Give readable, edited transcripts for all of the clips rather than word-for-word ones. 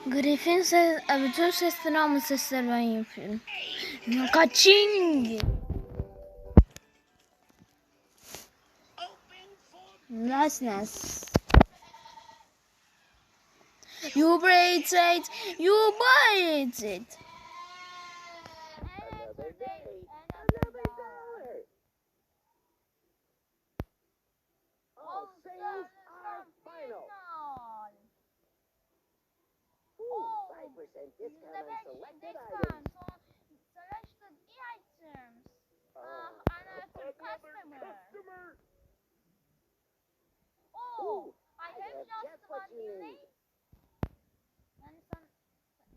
Griff'in bütün sesleri ama sesleri ben yapıyorum. Kaçing. Nice. You break it. You bite it. All sales are final. 5% discount on selected items. Selected items. Another customer. Oh, I have just what you need.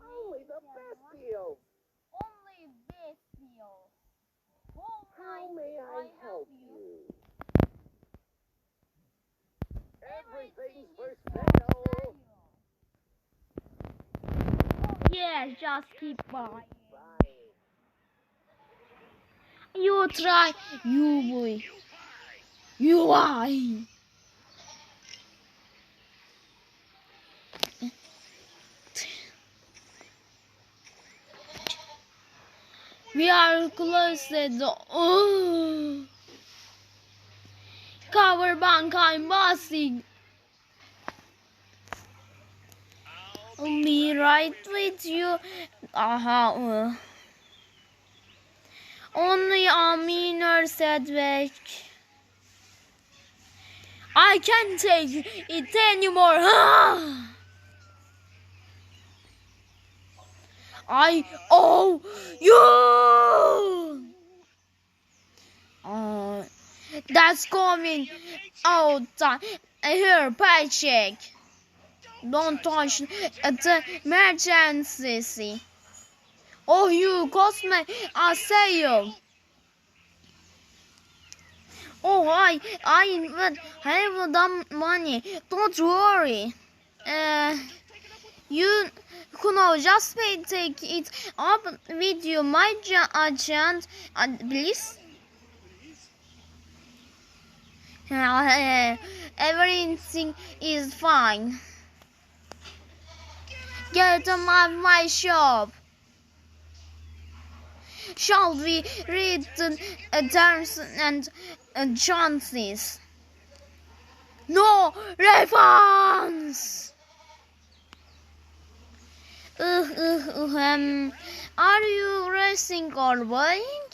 Only the best deals. Only best deals. How may I help you? Everything's for sale. Yes, just keep buying. You try. You boy. You buy. We are close to the cover bank. I'm bossing. I'll be right with you. Only a minor setback. I can't take it anymore. I owe you. That's coming out. Here, paycheck. Don't touch the emergency. Oh, you cost me a sale. Oh, I have the money. Don't worry. You know, just take it up with you, my agent, please. Everything is fine. Get out of my shop. Shall we read the terms and chances? No refunds. Are you racing or buying?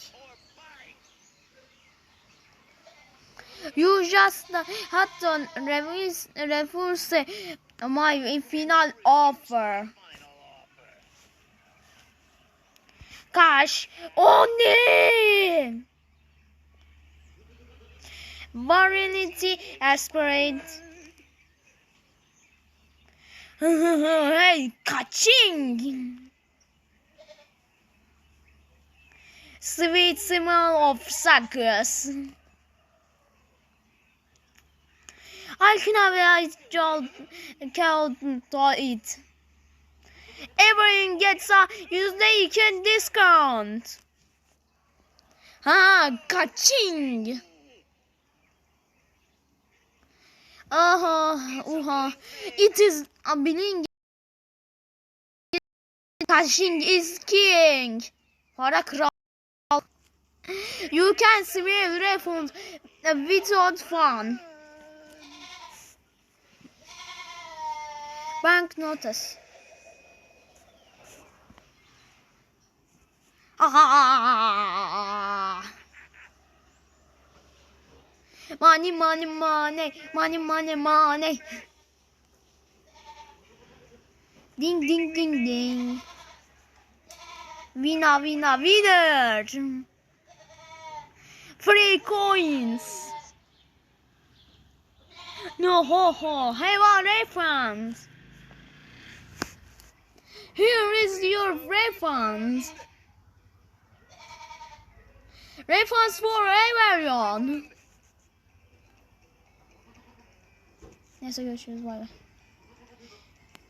You just had to refuse my final offer. Cash only. Warranty aspirate. Hey, catching. Sweet smell of suckers. I can have a child to eat. Everyone gets a unique discount. Catching. It is a beginning. Catching is king. Para kral. You can swim refund without fun. Bank notice. Money. Ding. Winner. Free coins. No have a refund. Here is your refund. Refunds for everyone. Neyse görüşürüz. Bay bay.